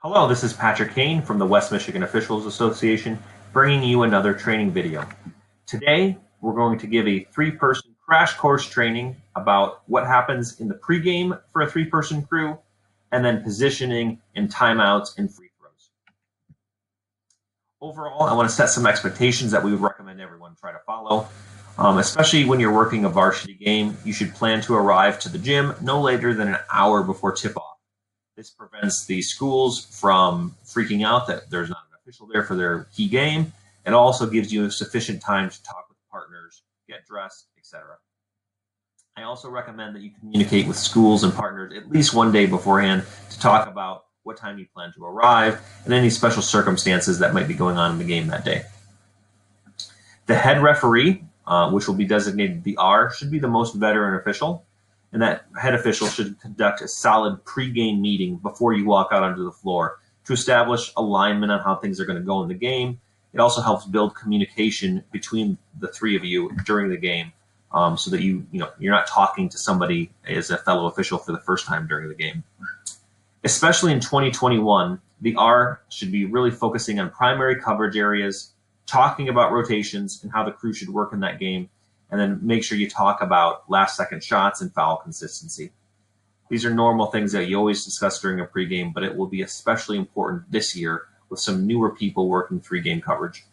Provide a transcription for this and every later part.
Hello, this is Patrick Kane from the West Michigan Officials Association, bringing you another training video. Today, we're going to give a three-person crash course training about what happens in the pregame for a three-person crew, and then positioning and timeouts and free throws. Overall, I want to set some expectations that we would recommend everyone try to follow. Especially when you're working a varsity game, you should plan to arrive to the gym no later than an hour before tip-off. This prevents the schools from freaking out that there's not an official there for their key game. It also gives you sufficient time to talk with partners, get dressed, etc. I also recommend that you communicate with schools and partners at least one day beforehand to talk about what time you plan to arrive and any special circumstances that might be going on in the game that day. The head referee, which will be designated the R, should be the most veteran official. And that head official should conduct a solid pregame meeting before you walk out onto the floor to establish alignment on how things are going to go in the game. It also helps build communication between the three of you during the game, so that you're not talking to somebody as a fellow official for the first time during the game. Especially in 2021, the R should be really focusing on primary coverage areas, talking about rotations and how the crew should work in that game, and then make sure you talk about last-second shots and foul consistency. These are normal things that you always discuss during a pregame, but it will be especially important this year with some newer people working three-game coverage.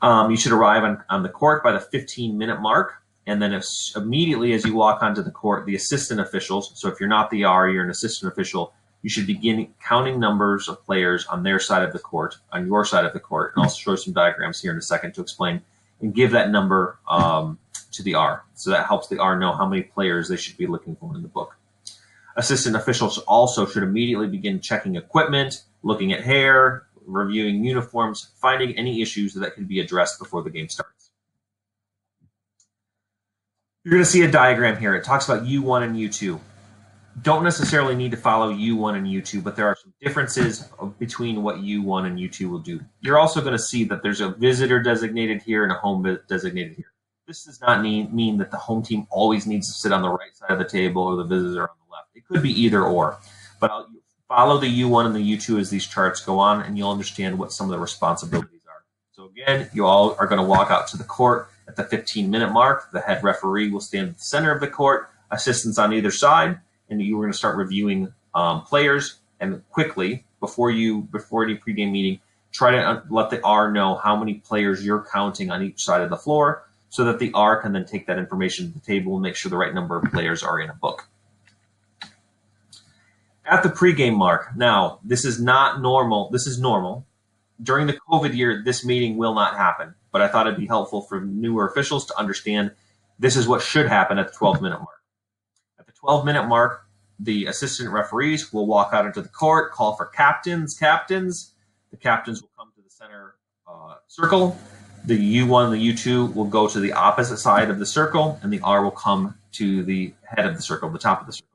You should arrive on the court by the 15-minute mark, and then immediately as you walk onto the court, the assistant officials, so if you're not the R, you're an assistant official, you should begin counting numbers of players on their side of the court, on your side of the court, and I'll show some diagrams here in a second to explain, and give that number to the R. So that helps the R know how many players they should be looking for in the book. Assistant officials also should immediately begin checking equipment, looking at hair, reviewing uniforms, finding any issues that can be addressed before the game starts. You're going to see a diagram here. It talks about U1 and U2. Don't necessarily need to follow U1 and U2, but there are some differences between what U1 and U2 will do. You're also going to see that there's a visitor designated here and a home designated here. This does not mean that the home team always needs to sit on the right side of the table or the visitor on the left. It could be either or, but I'll follow the U1 and the U2 as these charts go on, and you'll understand what some of the responsibilities are. So again, you all are going to walk out to the court at the 15-minute mark. The head referee will stand at the center of the court, assistants on either side, and you were going to start reviewing players, and quickly, before any pregame meeting, try to let the R know how many players you're counting on each side of the floor so that the R can then take that information to the table and make sure the right number of players are in a book. At the pregame mark, now, this is not normal. This is normal. During the COVID year, this meeting will not happen, but I thought it'd be helpful for newer officials to understand this is what should happen at the 12-minute mark. At the 12-minute mark, the assistant referees will walk out into the court, call for captains. The captains will come to the center circle. The U1 and the U2 will go to the opposite side of the circle, and the R will come to the head of the circle, the top of the circle.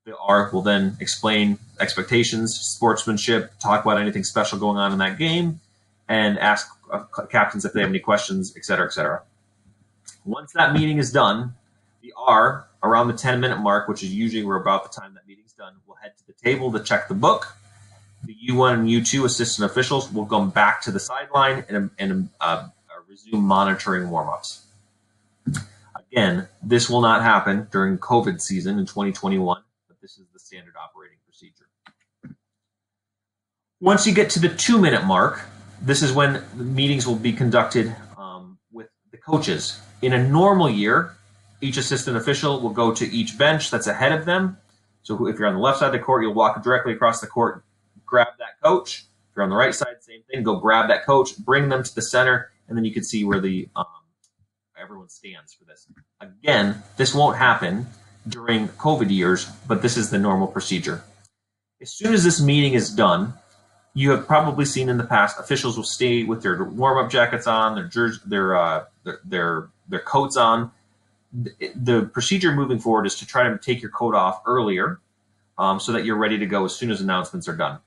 The R will then explain expectations, sportsmanship, talk about anything special going on in that game, and ask captains if they have any questions, etc., etc. Once that meeting is done, the R, around the 10-minute mark, which is usually about the time that meeting's done, will head to the table to check the book. The U1 and U2 assistant officials will come back to the sideline and resume monitoring warm-ups. Again, this will not happen during COVID season in 2021, but this is the standard operating procedure. Once you get to the 2-minute mark, this is when the meetings will be conducted with the coaches. In a normal year, each assistant official will go to each bench that's ahead of them. So if you're on the left side of the court, you'll walk directly across the court, grab that coach. If you're on the right side, same thing, go grab that coach, bring them to the center, and then you can see where the everyone stands for this. Again, this won't happen during COVID years, but this is the normal procedure. As soon as this meeting is done, you have probably seen in the past, officials will stay with their warm-up jackets on, their coats on. The procedure moving forward is to try to take your coat off earlier so that you're ready to go as soon as announcements are done.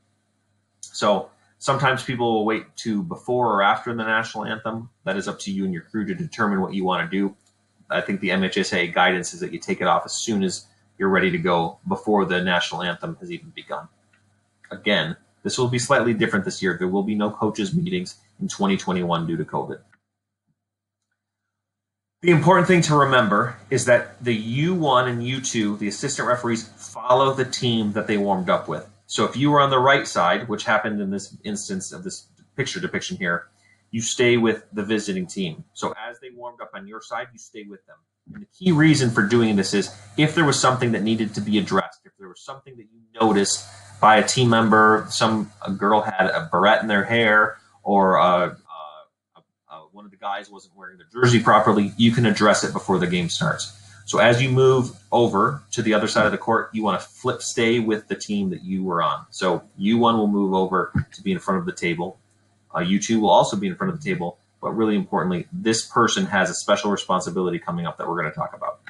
So sometimes people will wait to before or after the national anthem. That is up to you and your crew to determine what you want to do. I think the MHSA guidance is that you take it off as soon as you're ready to go before the national anthem has even begun. Again, this will be slightly different this year. There will be no coaches meetings in 2021 due to COVID. The important thing to remember is that the U1 and U2, the assistant referees, follow the team that they warmed up with. So if you were on the right side, which happened in this instance of this picture depiction here, you stay with the visiting team. So as they warmed up on your side, you stay with them. And the key reason for doing this is if there was something that needed to be addressed, if there was something that you noticed by a team member, a girl had a barrette in their hair, or one of the guys wasn't wearing their jersey properly, you can address it before the game starts. So as you move over to the other side of the court, you want to stay with the team that you were on. So U1 will move over to be in front of the table. U2 will also be in front of the table, but really importantly, this person has a special responsibility coming up that we're going to talk about.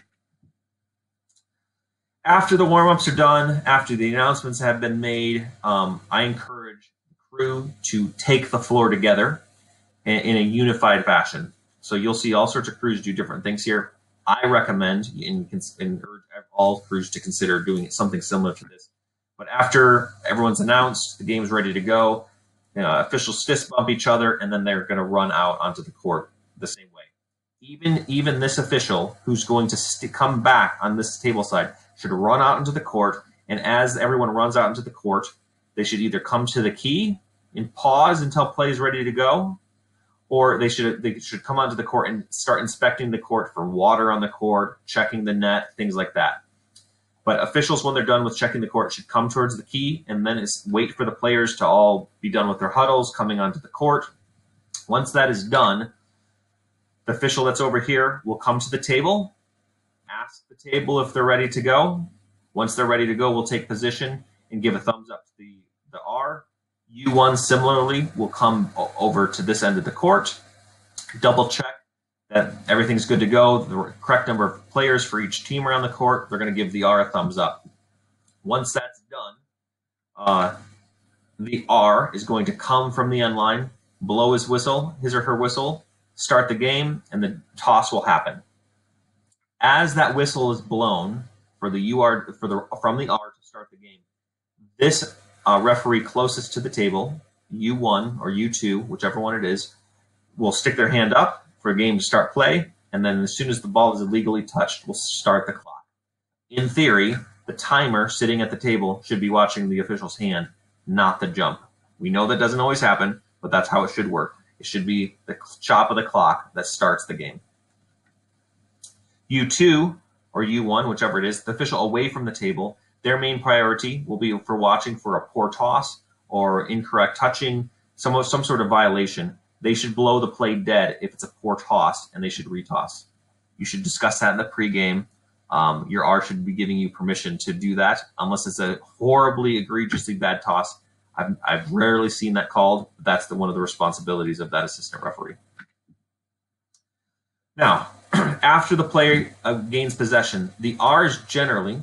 After the warm-ups are done, after the announcements have been made, I encourage the crew to take the floor together in a unified fashion. So you'll see all sorts of crews do different things here. I recommend and urge all crews to consider doing something similar to this. But after everyone's announced, the game's ready to go, officials fist bump each other, and then they're going to run out onto the court the same way. Even this official who's going to come back on this table side should run out into the court, and as everyone runs out into the court, they should either come to the key and pause until play is ready to go, or they should come onto the court and start inspecting the court for water on the court, checking the net, things like that. But officials, when they're done with checking the court, should come towards the key and then wait for the players to all be done with their huddles, coming onto the court. Once that is done, the official that's over here will come to the table, ask the table if they're ready to go. Once they're ready to go, we'll take position and give a thumbs up to the R. U1 similarly will come over to this end of the court, double check that everything's good to go, the correct number of players for each team around the court. They're going to give the R a thumbs up. Once that's done, the R is going to come from the end line, blow his or her whistle, start the game, and the toss will happen. As that whistle is blown from the R to start the game, this referee closest to the table, U1 or U2, whichever one it is, will stick their hand up for a game to start play, and then as soon as the ball is illegally touched, we'll start the clock. In theory, the timer sitting at the table should be watching the official's hand, not the jump. We know that doesn't always happen, but that's how it should work. It should be the chop of the clock that starts the game. U2 or U1, whichever it is, the official away from the table, their main priority will be for watching for a poor toss or incorrect touching, some sort of violation. They should blow the play dead if it's a poor toss, and they should retoss. You should discuss that in the pregame. Your R should be giving you permission to do that, unless it's a horribly, egregiously bad toss. I've rarely seen that called. But that's one of the responsibilities of that assistant referee. Now, after the player gains possession, the R is generally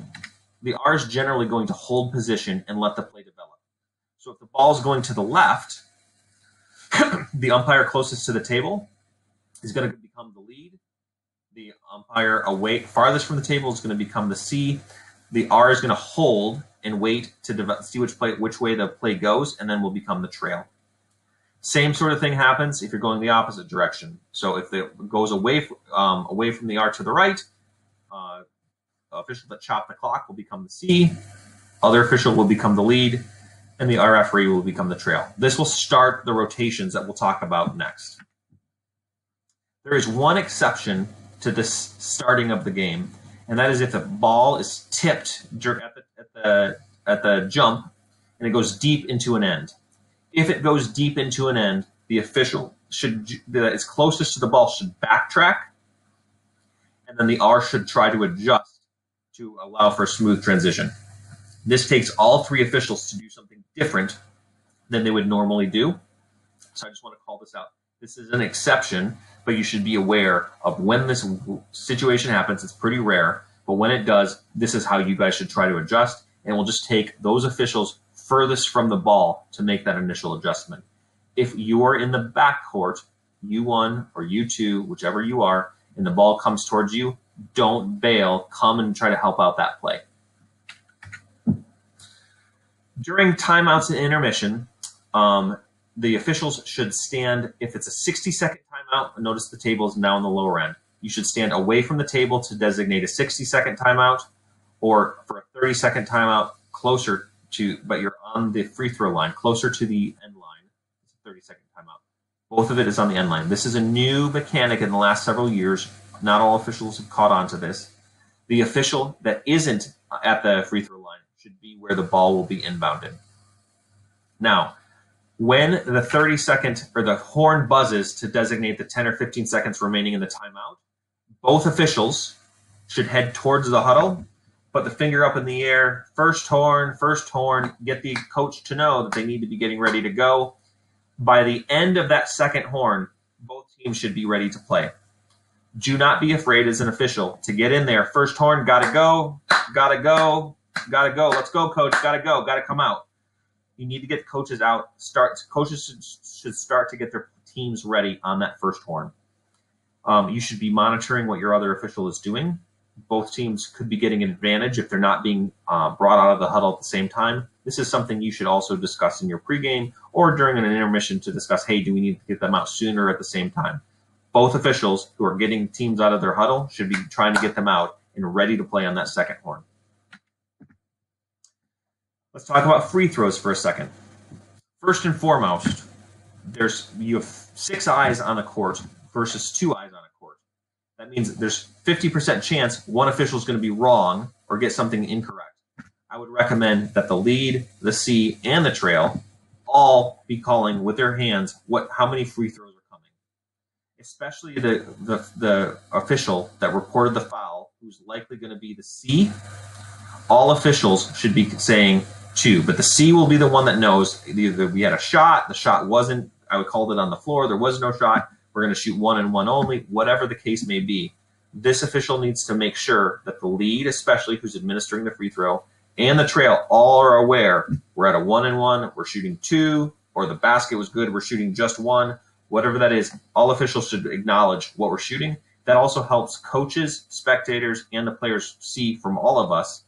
going to hold position and let the play develop. So if the ball is going to the left, the umpire closest to the table is going to become the lead. The umpire farthest from the table is going to become the C. The R is going to hold and wait to see which way the play goes, and then will become the trail. Same sort of thing happens if you're going the opposite direction. So if it goes away from the R to the right, official that chopped the clock will become the C, other official will become the lead, and the R referee will become the trail. This will start the rotations that we'll talk about next. There is one exception to this starting of the game, and that is if the ball is tipped at the jump and it goes deep into an end. If it goes deep into an end, the official that is closest to the ball should backtrack, and then the R should try to adjust to allow for a smooth transition. This takes all three officials to do something different than they would normally do. So I just want to call this out. This is an exception, but you should be aware of when this situation happens. It's pretty rare, but when it does, this is how you guys should try to adjust, and we'll just take those officials furthest from the ball to make that initial adjustment. If you are in the back court, U1 or U2, whichever you are, and the ball comes towards you, don't bail. Come and try to help out that play. During timeouts and intermission, the officials should stand, if it's a 60-second timeout, notice the table is now on the lower end. You should stand away from the table to designate a 60-second timeout, or for a 30-second timeout, closer to, but you're on the free throw line, closer to the end line. It's a 30-second timeout. Both of it is on the end line. This is a new mechanic in the last several years. Not all officials have caught on to this. The official that isn't at the free throw line should be where the ball will be inbounded. Now, when the 30-second or the horn buzzes to designate the 10 or 15 seconds remaining in the timeout, both officials should head towards the huddle, put the finger up in the air, first horn, get the coach to know that they need to be getting ready to go. By the end of that second horn, both teams should be ready to play. Do not be afraid as an official to get in there. First horn, gotta go, let's go, coach, gotta come out. You need to get coaches out. Coaches should start to get their teams ready on that first horn. You should be monitoring what your other official is doing. Both teams could be getting an advantage if they're not being brought out of the huddle at the same time. This is something you should also discuss in your pregame or during an intermission to discuss, hey, do we need to get them out sooner at the same time? Both officials who are getting teams out of their huddle should be trying to get them out and ready to play on that second horn. Let's talk about free throws for a second. First and foremost, you have 6 eyes on a court versus 2 eyes on a court. That means there's 50% chance one official is going to be wrong or get something incorrect. I would recommend that the lead, the C, and the trail all be calling with their hands how many free throws are coming. Especially the official that reported the foul, who's likely going to be the C. All officials should be saying 2, but the C will be the one that knows either we had a shot, the shot wasn't, I would call it on the floor, there was no shot, we're going to shoot 1 and 1 only, whatever the case may be. This official needs to make sure that the lead, especially who's administering the free throw, and the trail all are aware we're at a 1 and 1, we're shooting 2, or the basket was good, we're shooting just 1, whatever that is. All officials should acknowledge what we're shooting. That also helps coaches, spectators, and the players see from all of us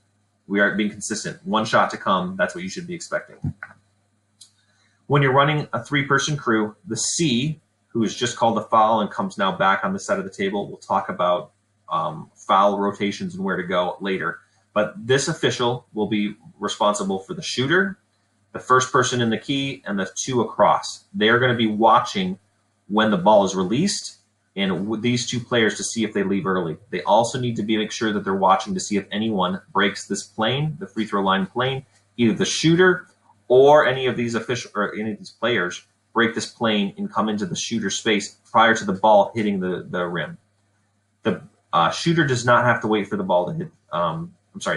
we are being consistent. 1 shot to come, that's what you should be expecting. When you're running a 3-person crew, the C, who has just called the foul and comes now back on the side of the table, we'll talk about foul rotations and where to go later. But this official will be responsible for the shooter, the first person in the key, and the 2 across. They are going to be watching when the ball is released and with these 2 players to see if they leave early. They also need to make sure that they're watching to see if anyone breaks this plane, the free throw line plane, either the shooter or any of these players break this plane and come into the shooter space prior to the ball hitting the rim. The shooter does not have to wait for the ball to hit.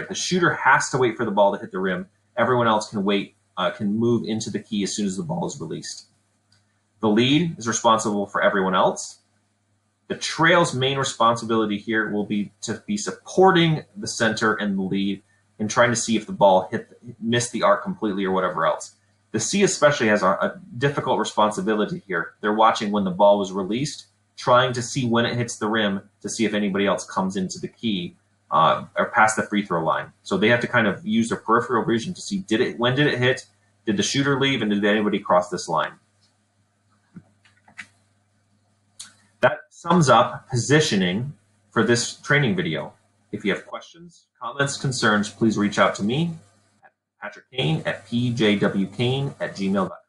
The shooter has to wait for the ball to hit the rim. Everyone else can wait, can move into the key as soon as the ball is released. The lead is responsible for everyone else. The trail's main responsibility here will be to be supporting the center and the lead and trying to see if the ball missed the arc completely or whatever else. The C especially has a difficult responsibility here. They're watching when the ball was released, trying to see when it hits the rim to see if anybody else comes into the key or past the free throw line. So they have to kind of use their peripheral vision to see when did it hit, did the shooter leave, and did anybody cross this line. That sums up positioning for this training video. If you have questions, comments, concerns, please reach out to me at Patrick Kane at pjwkane@gmail.com.